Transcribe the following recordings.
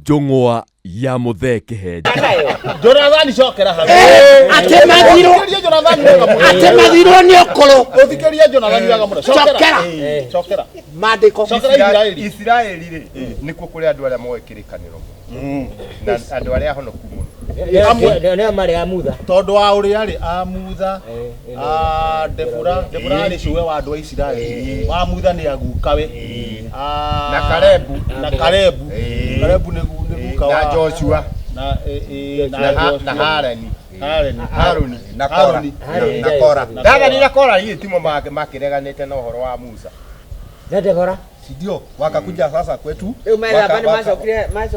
Njung'wa ya mutheke Jonathan cokera hawe atemathirwo ni okoro uthikiria Jonathan waga muno cokera mandiko Israeli ri nikuo kuri andu aria moe kirikaniro na andu aria honoku muno ne mari amutha tondu wa uri ari amutha Debora ari cuwe wa andu a Israeli wa mutha ni agukawe na Kalebu ni guka wa Joshua na Haruni na Kora na Kora hii timo makireganite na uhoro wa Musa na Debora sidio wakakuja sasa kwetu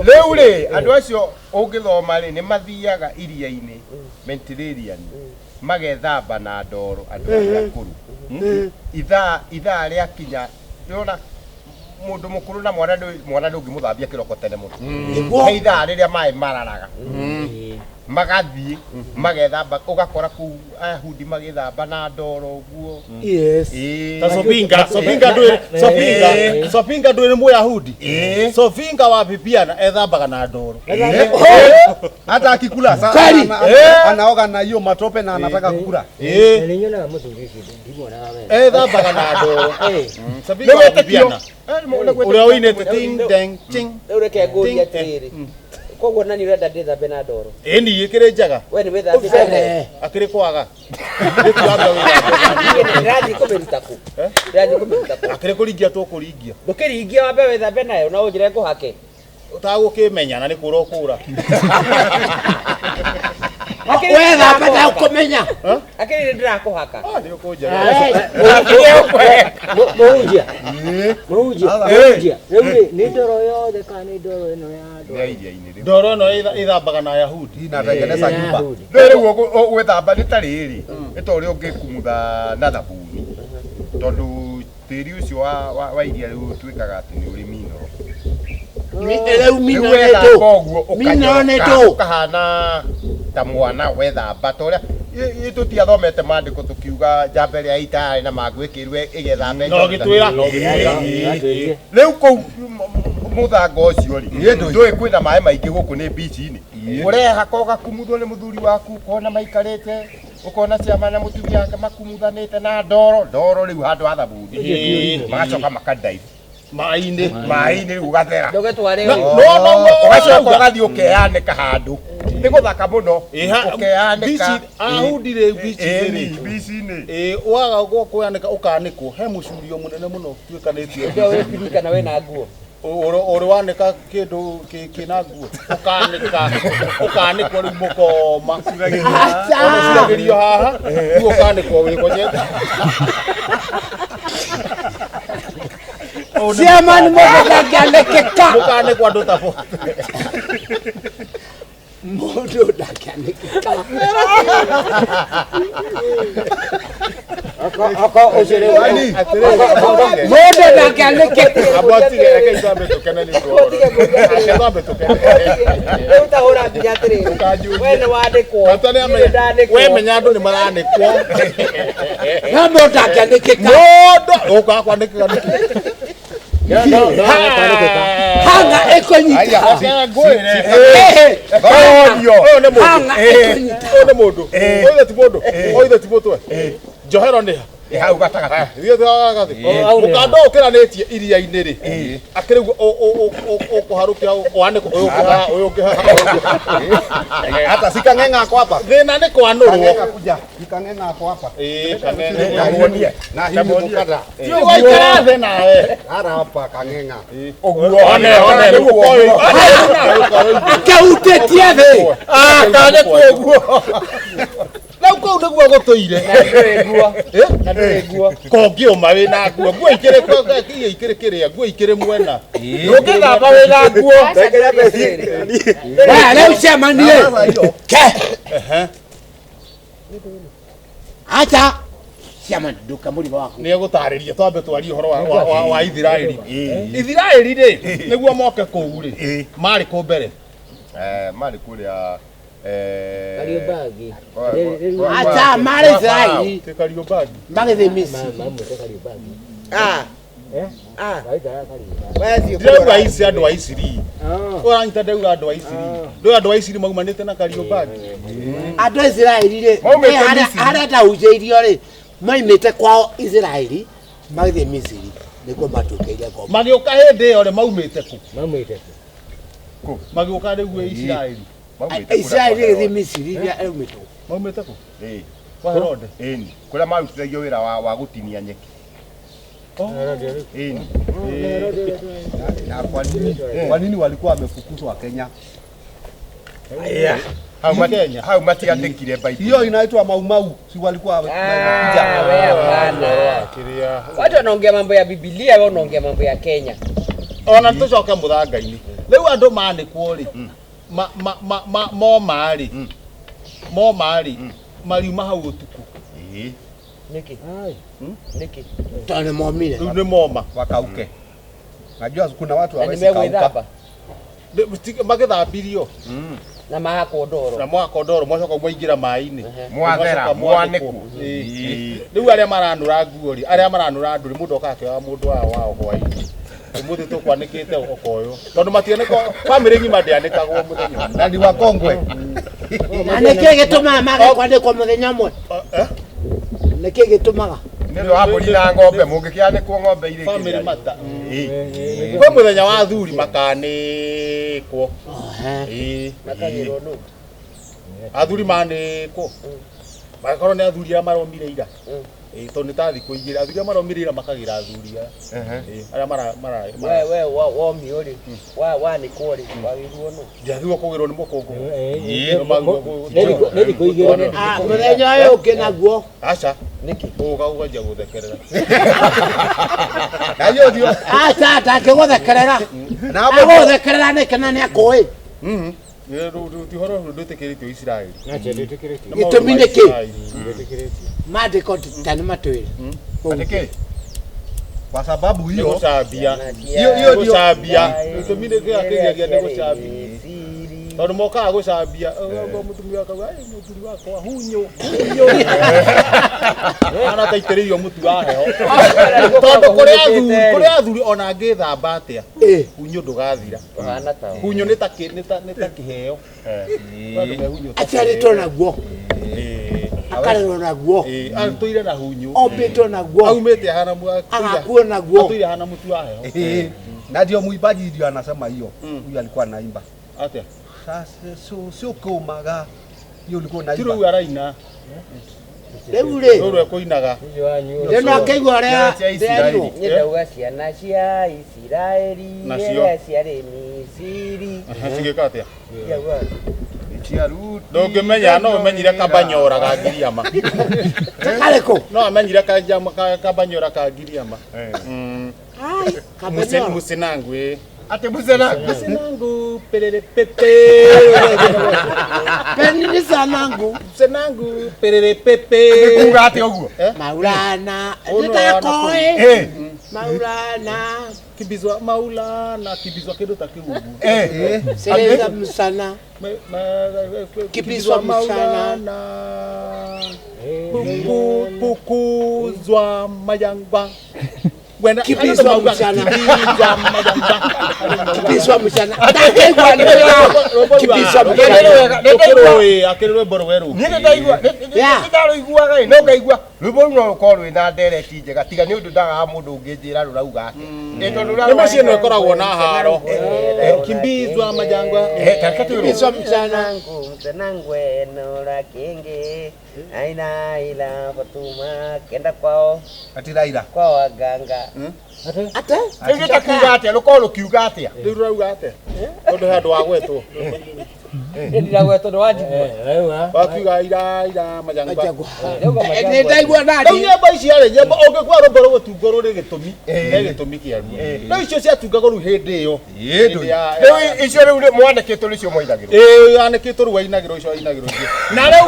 leo ri andu acio ungithoma ri ni mathiaga iria-ini Mediterranean magethamba na ndoro andu aria kuru ithaa ria kinya yona mundu mukuru na mwana ndungi muthambia kiroko tene muno ithaa riria mai mararaga magathie magethamba ugakora ku Ayahudi magethamba na ndoro guo Sopinga ndwiri Muyahudi Sopinga wa Bibiana ethambaga na ndoro hata akikula anaoga na hiyo matope na anataka kukula nilinyona mutungisi ndimona wewe ethambaga na ndoro Sopinga wa Bibiana uria uinete ting deng ching ureke ngori atiriri koguo nani urenda ndithambe na ndoro ni ikire njaga we ni withambite akiri kwaga ndirathi kumiruta ku akiri kuringia tu kuringia ndukiringia wambe withambe nayo na unjire nguhake utagukimenya na ni kura ukura wethambe na ukumenya akiri ndirakuhaka ni ukunja muhunjia rĩu nĩ ndoro yothe kana nĩ ndoro ĩno ya ndoro no ithambaga na Ayahudi inatengeneza nyumba rĩu gwĩthamba nĩ ta rĩrĩ nĩ ta ũrĩa ũngĩkumutha na thabuni tondũ tĩri ũcio wa iria rĩu ũtuĩkaga atĩ nĩ ũrĩ minoro ũkahana ta mwana wethamba ta ũrĩa tutiathomete mandĩko tukiuga njamba ĩrĩa ĩtarĩ na mangwĩkĩrwo ĩgethambe no gĩtwĩra rĩu kũu muthanga ũcio rĩ ndũĩ kwĩna maĩ maingĩ gũkũ nĩ beach-inĩ ũreha ũgakumuthwo nĩ mũthuri waku ũkona maikarĩte ũkona ciama na mũtumia wake makumuthanĩte na ndoro rĩu handũ ha thabuni magacoka makadaivu maĩ-inĩ ũgathera ũgacoka ũgathiĩ ũkeanĩka handũ nĩ gũthaka mũno ũkeanĩka Ayahudi rĩ bici-inĩ waga kũanĩka ũkanĩkwo he mũcurio mũnene mũno tuĩkanĩtie ndio we pirikana we na nguo uri wanĩka kĩndũ kĩna nguo ũkanĩkwo rĩu mũkoma ũcuragĩrio haha rĩu ũkanĩkwo wĩkonyete ciama nĩ mũndũ ndangĩanĩkĩka mũkanĩkwo andũ ta mũndũ ndangĩanĩkĩka mũndũ ndangĩanĩkĩka rĩu ta hũra nginya atĩrĩrĩ we nĩ wandĩkwo we menya andũ nĩ maranĩkwo na mũndũ ndangĩanĩkĩka mũndũ ũkaga kwanĩkĩka hanga ĩkũnyita nĩ mũndũ oithe ti mũtwe njohero nĩ hau gatagatĩ mũkanda ũkĩranĩtie iria-inĩ rĩ akĩrĩu ũkũharũkia wanĩkwo ũyũ ũngĩ hata sikang'eng'a kwapa thĩna nĩ kwanũrwo sikang'eng'a kwapa na mukada waikara thĩ nawe hapa kang'eng'a akĩhutĩtie thĩ kanĩkwo ũguo rĩu kũu nĩguo gũtũire na ndũrĩ nguo kongĩũma wĩna nguo nguo ikĩrĩ kĩrĩa nguo ikĩrĩ mwena ũngĩthamba wĩna nguo rĩu ciamanie ke acha ciama nduka mũrigo waku nĩ egũtarĩria twambe twarie ũhoro wa Ithiraeli Ithiraeli rĩ nĩguo moke kũu rĩ marĩ kũ mbere marĩ kũrĩa Kariobagi acha marĩ Israeli Kariobagi magĩthiĩ Misiri Ndauga ici andũ a Isiri. Ũranyita ndauga andũ a Isiri. Ndũĩ andũ a Isiri maumanĩte na Kariombangi. Andũ a Israeli rĩ, harĩa ndahunjĩirio rĩ, maimĩte kwao Israeli magĩthiĩ Misiri nĩkuo matũkĩire ngombo. Magĩũka hĩndĩ ĩyo rĩ maumĩte kũ? Magĩũka rĩu Isiraeli. Israeli ĩgĩthiĩ Misiri rĩrĩa aumĩtwo. Maumĩte kũ? Kwa Herode. Kũrĩa marutithagio wĩra wa gũtinia nyeki. Na kwa nini walikuwa wamefukuzwa Kenya? Hau matiandĩkire Bible. Hiyo inaitwa Maumau, si walikuwa hapana. Watu wanaongea mambo ya Biblia, wao wanaongea mambo ya Kenya. Ona tucoke mũthanga-inĩ. Rĩu andũ manĩkwo rĩ, moma rĩ, mariuma hau ũtukũ. Niki. Niki. Tone momire. Rĩu nĩ moma. wakauke. Najua kuna watu hawezi Nimegwithamba. kauka. Magĩthambirio. Na mahako ndoro. Na mwako ndoro mwacoka mwaingĩra maĩ-inĩ. Mwathera, mwanĩku. Rĩu arĩa maranũra nguo rĩ, arĩa maranũra ndũrĩ mũndũ oka akĩoya mũndũ wao hwaĩ-inĩ. Mũthĩ tũkwanĩkĩte ũkoyo. Tondũ matianĩko bamĩrĩ ng'ima ndĩanĩkagwo mũthenya. Na ni wakongwe. Na nĩkĩ gĩtũmaga magĩkwandĩkwo mũthenya ũmwe? Nĩkĩ gĩtũmaga? Nĩ wa mbũri na ng'ombe mũngĩkĩanĩkwo ng'ombe irĩ Bamĩrĩ mata. Kwĩ mũthenya wa athuri makanĩkwo. Makagĩrwo nũ. Athuri manĩkwo. Magakorwo nĩ athuri arĩa maromire ira. Tondũ nĩ ta thikũ igĩrĩ athuri arĩa maromire ira makagĩra athuri arĩa We womio rĩ, wanĩkwo rĩ, wagĩrwo nũ. ndiathirwo kũgĩrwo nĩ mũkũngũ. Nĩ thikũ igĩrĩ. Mũthenya ũyũ ũngĩ naguo. Aca. Nĩkĩ? Ũga ũkanjia gũthekerera. Na hiyo ndio. Aca atangĩgũthekerera. Agũthekerera nĩkĩ na nĩakũĩ. Tihoro ndũĩtĩkĩrĩtio Isiraeli. Gĩtũmi nĩkĩ? Maandĩko ta nĩ matwĩre. Kwa sababu hiyo Gũcambia. hiyo ndio Gũcambia. Gĩtũmi nĩkĩo akĩgeria nĩ gũcambia. Tondũ mokaga gũcambia, mũtumia akauga, mũturi wakwa hunyo. Ana taitĩrĩirio mũtu wa heho. Tondũ kũrĩ athuri ona angĩthamba atĩa. Hunyo ndũgathira. Hunyo nĩ ta kĩheo. Aciarĩtwo naguo. Akarerwo naguo. Atũire na hunyo. Ombĩtwo naguo. Aumĩte ahana Agakuo naguo. atũire ahana mũtu wa heho. na ndio mwimbaji ndio anasema hiyo. Huyu alikuwa anaimba. Atĩa? Sasa sio kumaga. Hiyo ulikuwa Tiro unaimba. huyu araina. Rĩu rĩ. Rũrũ ekũinaga. Rĩu no akĩigua ũrĩa nderirwo. Nyendauga ciana cia Isiraeli Nacio. iria ciarĩ Misiri. Cigĩka atĩa? Yauga. Ndũngĩmenya no ũmenyire kabanyora ga Giriama. Karĩkũ? No amenyire kabanyora ka Giriama. Ai, kabanyora. Musinangu Ati Musinangu. Musinangu perere pepe. Penini sanangu. Musinangu perere pepe. Kuga ati ũguo. Maulana. Nĩtakoĩ. Maulana. Kibizwa Maulana kibizwa kĩndũ ta kĩu ũguo. Seleza msana. Kibizwa Maulana. Pukuzwa Mayangwa. Kibizwa msana. Kibizwa msana. Kibizwa msana. Akĩrĩrwo mboro werũ. Niĩ ndaigua ndarũiguaga no ngaigua rwĩmbo rũu no rũkorwo rwĩna ndereti njega tiga nĩ ũndũ ndagaga mũndũ ũngĩnjĩra rũrauga atĩ. Nĩ mũciĩ nĩ ũkoragwo na haro. Kimbizwa Majangwa. Kibizwa msana. Msanangu enora kenge. Aina ila Fatuma kenda kwao. Ati Raila. Kwao waganga. Ate? Ĩngĩta kuga atĩa rũkorwo rũkiuga atĩa. Rĩu rũrauga atĩa? Tondũ handũ wa gwetwo. Ndiragwe tondu wajigua. Wakiuga ira Majangwa. Nĩ ndaigua nani. Rĩu nyĩmbo ici rĩ, nyĩmbo ũngĩkua rũmbo rũgũtungwo rũrĩ gĩtũmi. Nĩ gĩtũmi kĩaruo. Rĩu icio ciatungagwo rĩu hĩndĩ ĩyo. Rĩu icio rĩu mwandĩkĩtwo nĩcio mwainagĩrwo. Yanĩkĩtwo rĩu wainagĩrwo icio wainagĩrwo icio. Na rĩu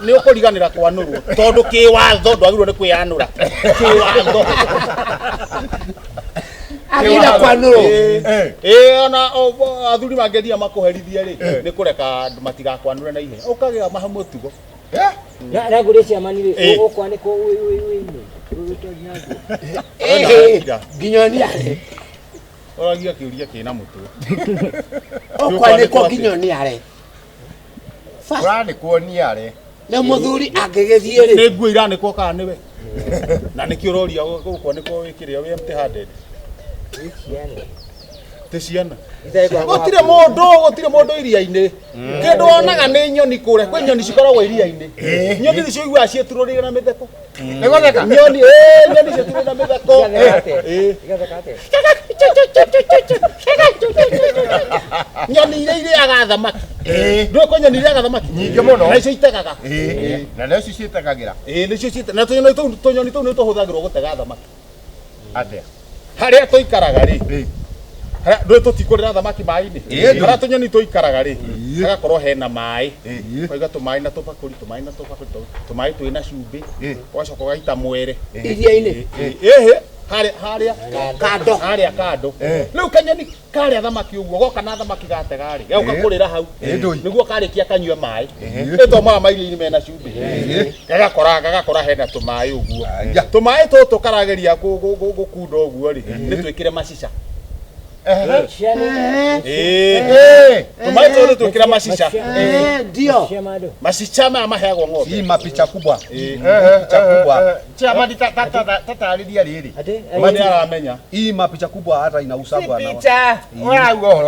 nĩ ũkũriganĩra kwanũrwo. Tondũ kĩwatho ndwagĩrĩirwo nĩ kwĩyanũra. Kĩwatho. Agĩra kwanũrwo. Ona athuri mangĩthiĩ makũherithie rĩ, nĩ kũreka andũ matigakwanũre na ihenya. Ũkagĩa maha mũtugo. Na ngũrĩ ciamanire ũkwanĩkwo Nginyoni are. Oragia kiuria kina mutwe. Okwa nä ko nginyoni are. Urani kuoniare. Nä må thuri angä gä thiä rä Nä nguo iranä kwo kana nä we na nä kä å roria gå kwo nä kwo wä kä rä a wä empty handed tä ciana gå tirä må ndå iria-inä kä ndå wonaga nä nyoni kå re kwä nyoni cikoragwo iria-inä nyoni nä cio iguaga ciätå rä na mä theko nyoni ciätå na mä theko nyoni iria irĩaga thamaki ndå kwä nyoni irĩaga thamaki Nyingĩ mũno. na icio itegaga Na nä cio ciätagagira nä cio ciĩte na tũnyoni tũu nĩ tũhũthagĩrwo gũtega thamaki atia. harĩa tũikaraga rĩ ndå tũtikũrĩra thamaki maĩ-inĩ harĩa tũnyoni tũikaraga rĩ hagakorwo hena maĩ ũkaiga tũmaĩ na tũbakũri tũmaĩ twĩna cumbĩ ũgacoka ũgaita mwere iria-inä ĩhĩ harĩa kando kando rĩu kanyoni karĩa thamaki ũguo goka na thamaki gatega rĩ gauka kũrĩra hau nĩguo karĩkia kanyue maĩ ĩtomaga mairio-inĩ mena cumbĩ gagakora hena tũmaĩ ũguo tũmaĩ tũtũ karageria gũkunda ũguo rĩ nĩ twĩkĩre macica tũmaĩ tũtũ nĩ twĩkĩre macica ndio macica maya maheagwo ng'ombe Hii mapicha kubwa. Chama tatarĩria rĩrĩ. nĩ aramenya Hii mapicha kubwa hata inausagwa na. Picha. Ũrauga ũhoro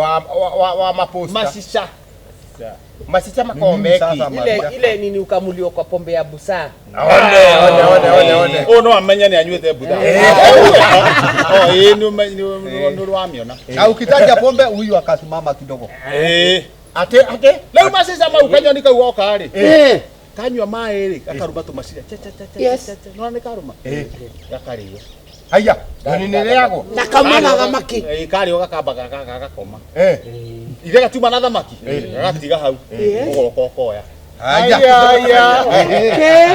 wa maposta. macica Macica makoragwo Mimi sasa meki. Ile nini ukamuliwa kwa pombe ya busaa. One. ũyũ no amenya nĩ anyuĩte mbutha nĩ wamĩona Na ukitaja pombe huyu akasimama kidogo. Ate. rĩu macica mau kanyoni kau goka rĩ kanyua maĩ rĩ gakaruma tũmacira nona nĩ karuma gakarĩo Haya. Nĩ rĩagwo. na kamana thamaki karĩo gakamba gagakoma ithe gatiuma na thamaki gagatiga hau ũgoka ũkoya Haya.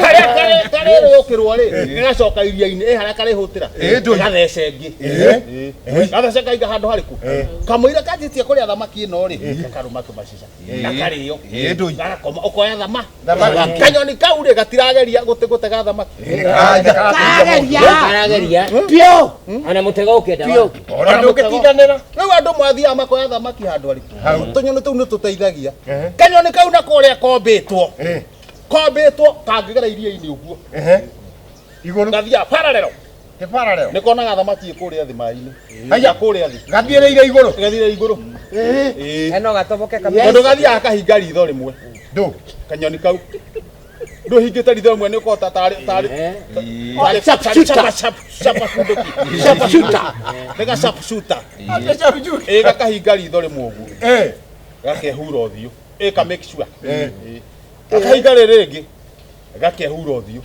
harĩa karĩrĩũkĩrwo rĩ gagacoka iria-inĩ harĩa karĩhũtĩra gathece ĩngĩ gathece kaiga handũ harĩkũ kamũira kanjĩtie kũrĩa thamaki ĩno rĩ gakaruma tũmacica gakarĩo gagakoma ũkoya thamaki kanyoni kau rĩ gatirageria gũtega thamaki karageria piũ Ana mutega ukenda. Ona ndũngĩtindanĩra. rĩu andũ mwathiaga makoya thamaki handũ harĩkũ tũnyoni tũu nĩ tũteithagia kanyoni kau na kũrĩa kombĩtwo kangĩgera iria-inĩ ũguo Igũrũ. gathiaga paralelo Kĩbarareo. nĩ konaga thamaki kũrĩa thĩ maĩ-inĩ Haya. kũrĩa thĩ Gathiĩrĩire igũrũ. gathire igũrũ Eno gatoboke kamera. tondũ gathiaga kahinga ritho rĩmwe Ndũ. kanyoni kau ndũhingĩte ritho rĩmwe nĩ ũkota tarĩ nĩ gacapcuta gakahinga ritho rĩmwe ũguo gakehura ũthiũ ka make sure gakahinga rĩrĩ rĩngĩ gakehura ũthiũ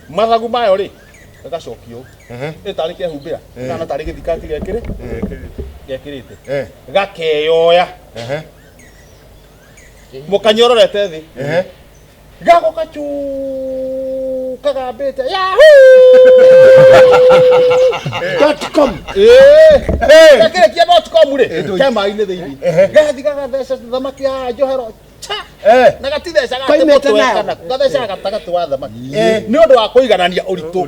mathagu mayo rĩ gagacokio tarĩ kehumbĩra kana tarĩ gĩthikati gekĩrĩte gakeyoya mũkanyororete thĩ gagoka kagambĩte .com gakĩrĩkia .com rĩ ke maĩ-inĩ thĩinĩ gathi gagatheca thamaki ya njohero na gatithecaga gathecaga gatagatĩ wa thamaki nĩ ũndũ wa kũiganania ũritũ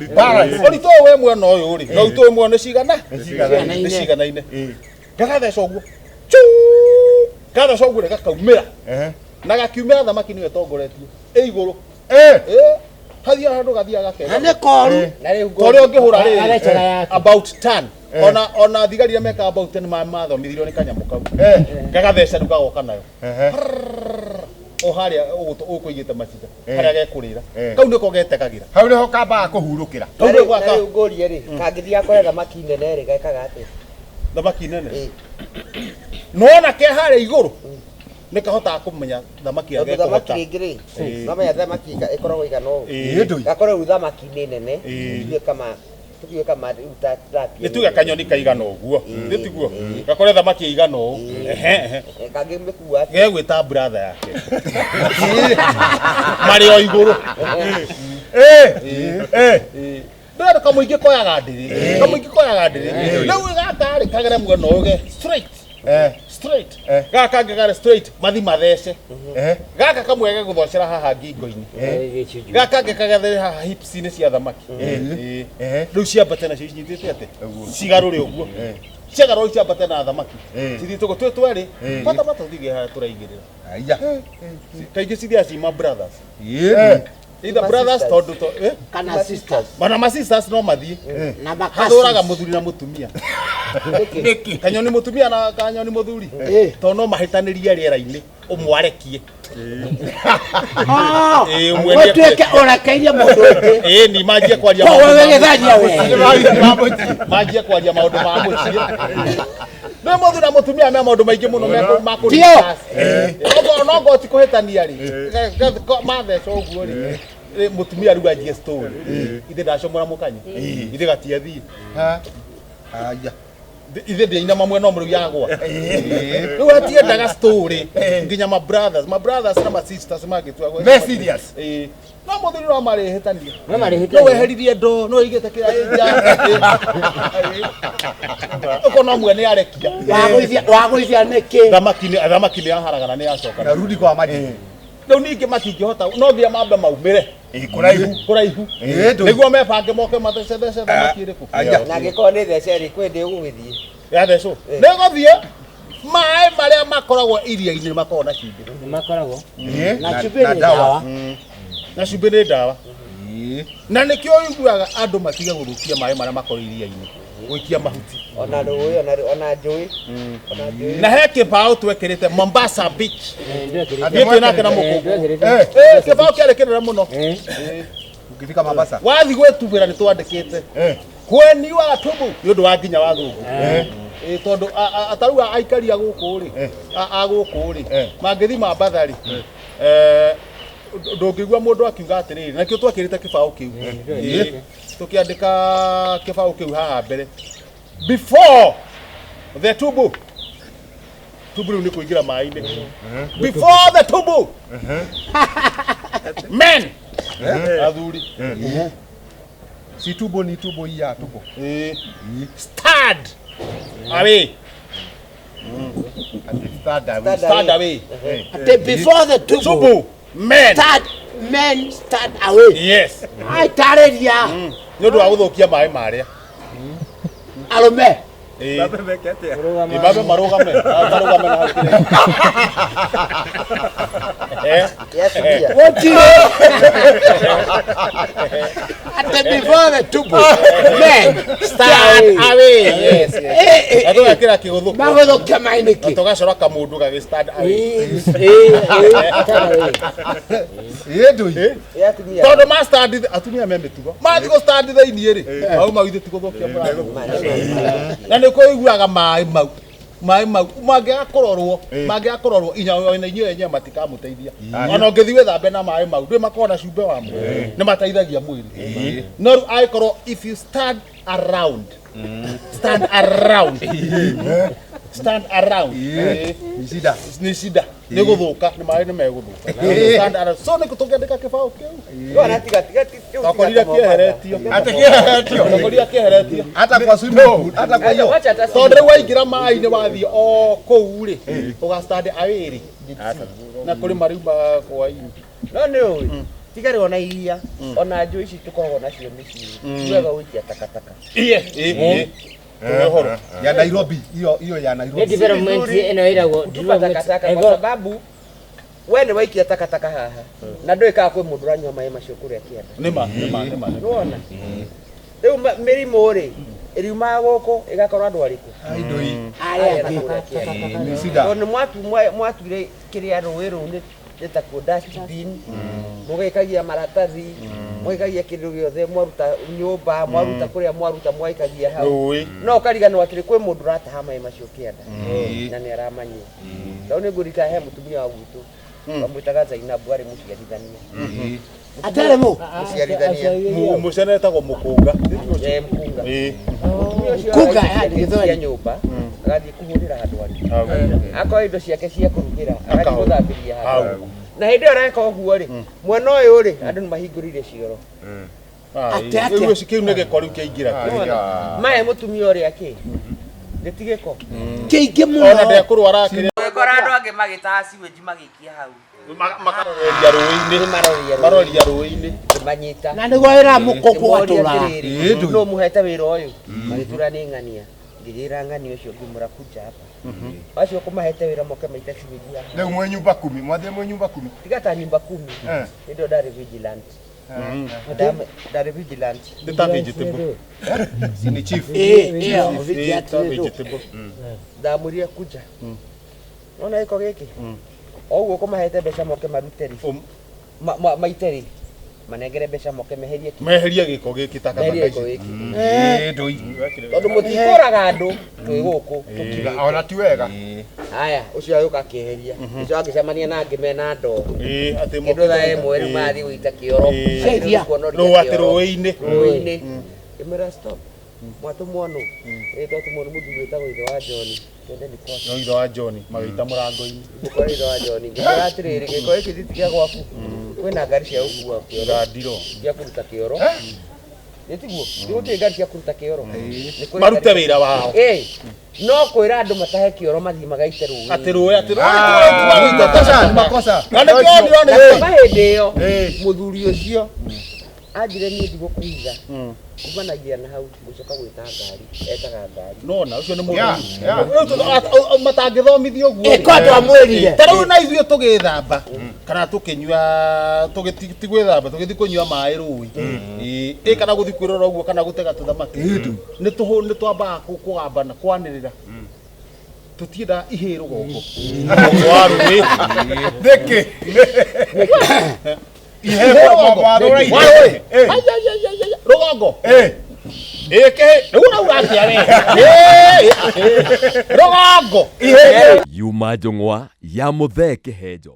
ũritũ ũyũ wĩ mwena ũyũ rĩ na ũritũ wĩ mwena nĩ ciganaine gagatheca ũguo gatheca ũguo rĩ gakaumĩra na gakiumĩra thamaki nĩyo ĩtongoretio igũrũ hathia handũ gathiaga na nĩ koru torĩa ũngĩhũra rĩ about 10 ona thigari iria meka about 10 mathomithirio nĩ kanyamũ kau gagatheca rĩu gagoka nayo o harĩa ũkũigĩte macica harĩa gekũrĩra kau nĩko getegagĩra Hau nĩho kambaga kũhurũkĩra. kau nĩ gwaka Rĩu ngũrie rĩ, kangĩthia kũrĩa thamaki nene rĩ gekaga atĩa? thamaki nene nona ke harĩa igũrũ nĩ kahotaga kũmenya thamaki Tondũ thamaki rĩngĩ rĩ, nomenya thamaki ĩkoragwo ĩigana ũũ. Gakorwo rĩu thamaki nĩ nene, tukiuge kama rĩu ta tilapia. nĩ tuge kanyoni kaigana ũguo nĩ tiguo gakore thamaki ĩigana ũũ Kangĩmĩkua atĩa? gegwĩta brother yake marĩ o igũrũ ndĩrenda kamũingĩ koyaga ndĩrĩ rĩu gaka rĩ kagere mwena ũyũ ge straight straight gaka ngegare straight mathi mathece gaka kamwege guthocera haha ngingo-ini gaka ngekagethere haha hips-ini cia thamaki riu ciambate nacio cinyitĩte ate cigarũre ũguo ciagarũra ciambate na thamaki cithi tugo tweri pata thige haha tũraigĩrĩra aya kaingĩ cithia cima brothers either brothers tondu kana sisters bana ma sisters no mathie na makasi kathuraga muthuri na mutumia kanyoni mutumia na kanyoni muthuri to no mahitaniria riera-ini umwarekie wewe tuweke orakairia mundu ungi ni majie kwaria wewe gethania wewe majie kwaria maundu ma mucie no muthuri na mutumia me maundu maingi muno makuri no go ti kuhitania ri matheco uguo ri mutumia ruga njie story ithe ndacomora mukanyi ithe gatiathie aya ithe ndina mamwe no muru yagwa riu atiendaga story nginya ma brothers na ma sisters magitwa me serious no muthuri no marihitania no weherithie ndo no igite kira uko no mwene arekia wagũithia niki thamaki ni aharagana ni acoka narudi kwa maji riu ningi matingihota no thia mambe maumire kuraihu niguo mebange moke mathece thamaki iriku na ngĩkorwo nĩ thece rĩ kwĩ ndĩ ũgũgĩthiĩ yathecwo nĩgũthiĩ maĩ marĩa makoragwo iria-inĩ makoragwo na cumbĩ makoragwo na cumbĩ nĩ ndawa na cumbĩ nĩ ndawa na nĩkĩo ũiguaga andũ matige gũthũkia maĩ marĩa makoragwo iria-inĩ gũikia mahuti ona rũĩ ona njũĩ na he kĩbaũ twekĩrĩte Mombasa Beach thiĩtĩ nake na mũkũngũ kĩbaũ kĩarĩ kĩnene mũno ukifika Mombasa wathi gwĩtubĩra nĩ twandĩkĩte when you are trouble nĩ ũndũ wa nginya wa thũngũ tondu ataru aikaria gũkũ rĩ agũkũ rĩ mangĩthi Mombasa rĩ ndũngĩigua mũndũ akiuga atĩrĩrĩ nakĩo twakĩrĩte kĩbaũ kĩu tũkĩandĩka kĩbaũ kĩu haha mbere before the tubu rĩu nĩ kũingĩra maĩ-inĩ before the tubu men athuri si tubo ni tubo ya tubo start away start away before the tubu men start away yes aitarĩria nĩ ũndũ wa gũthũkia maĩ marĩa arũme Ibabe marugame na hakire what before the tubu men start away yes ado yakira kiguthu magũthũkia maĩ nĩkĩ tũgacora kamũndũ gagĩ start away tondu ma start atumia me mĩtugo mathi gũ start thĩiniĩ rĩ mau magithĩ ti gũthũkia mũrango na nĩ kũiguaga maĩ mau mangĩakororwo inyo yenyewe matikamũteithia ona ũngĩthi wĩthambe na maĩ mau ndĩ makorwo na cumbĩ wamo nĩ mateithagia mwĩrĩ no rĩu angĩkorwo if you stand around ni shida ni gũthũka ni maĩ nĩ megũthũka stand around so nĩ tũngĩandĩka kĩbaũ kĩu no atiga takorire kĩeheretio hata kwa swimming pool hata kwa hiyo tondũ rĩu waingĩra maĩ-inĩ wathiĩ o kũu rĩ ũgastand away rĩ na kũrĩ mariuma kwa-inĩ no nĩ ũĩ tiga rĩ ona iria ona njũĩ ici tũkoragwo nacio mĩciĩ wega gũikia takataka ya Nairobi hiyo ya Nairobi development ino iragwo takataka kwa sababu we nĩ waikia takataka haha na ndũĩ kana kwĩ mũndũ ũranyua maĩ macio kũrĩa kĩanda nĩma nĩwona rĩu mĩrimũ rĩ ĩriumaga gũkũ ĩgakorwo andũ arĩkũ tondũ mwatuire kĩrĩa rũĩ rũu nĩtakuo dustbin mũgĩikagia maratathi mũgĩikagia kĩndũ gĩothe mwaruta nyũmba mwaruta kũrĩa mwaruta mwaikagia hau no ũkariganĩrwo atĩrĩ kwĩ mũndũ ũrataha maĩ macio kĩanda na nĩ aramanyua rĩu nĩ ngũririkana he mũtumia wa gwitũ wamwĩtaga Zainabu arĩ mũciarithania atarĩ mũciarithania mũciana etagwo mũkũnga mũkũnga kuga ya nyũmba agathiĩ kũhũrĩra handũ arĩ akoya indo ciake cia kũrugĩra agathiĩ gũthambĩria handũ na hĩndĩ ĩyo areka ũguo rĩ mwena ũyũ rĩ andũ nĩ mahingũrĩire cioro rĩu kĩu nĩ gĩko rĩu kĩaingĩra maĩ mũtumia ũrĩa kĩ Getigeko. Kiingi Ona muno. ndekurwara kire Ngora andu ange magitaga siweji magikia hau. makaroria ruini. Maroria ruini. Manyita. Na niguo wira muko kwatura. No muhete wira uyu. Magitura ni ngania. Ngirira ngania ucio ngimura kuja hapa. Acio kumahete wira moke maita siweji hapa. Leo mwe nyumba 10, mwathe mwe nyumba 10. Tigata nyumba 10. Ndio dari vigilant. Dari vigilant. Ndita vegetable. Sini chief. Vegetable. Ndamuria kuja. Ona iko giki. Oguo kumahete mbeca moke maruteri. Maiteri. Manengere mbeca moke meherie ki. Meheria giko giki Meherie takataka giko ici. giki. Ndoi. Tondu mutikuraga andu twi guku. Tukiga ona ti wega. Haya, ucio ayuka kiheria. Ucio angicemania na ngime na ndo. Ati Kindu tha imwe riu mathi gwita kioro. Cenjia. no ati ruini. Ruini. Imera stop. Mwatu mwono. Twatu mwono muthuri witagwo ithe wa John. Twende ni kwa. No itho wa John magita murango-ini. Mukore ithe wa John. Ngikora atiriri giko giki gitikia gwaku. Kwina ngari cia gukua kioro. Radiro. Cia kuruta kioro. Nitiguo. Niguo ngari cia kuruta kioro. Marute wira wao. No kwira andu matahe kioro mathi magaite ruini. Ati ruwe ati ruwe. Makosa. Kana kioni Mahindi iyo muthuri ucio anjire ni ndigo kuiga kumanagia na hau gucoka gwita ngari etaga ngari nona ucio ni mundu matangithomithio guo Kwatu amwirire. tariu na ithuĩ tugithamba kana tukinyua tigwithamba tugithi kunyua maĩ rũĩ kana guthi kwirora uguo kana gutega tuthamaki ni twambaga kugambana kwanirira tutienda ihĩ rũgongo wa rũĩ Thiki. rũgongo rũgongo Yuma Njũng'wa ya Mũthee Kĩhenjo.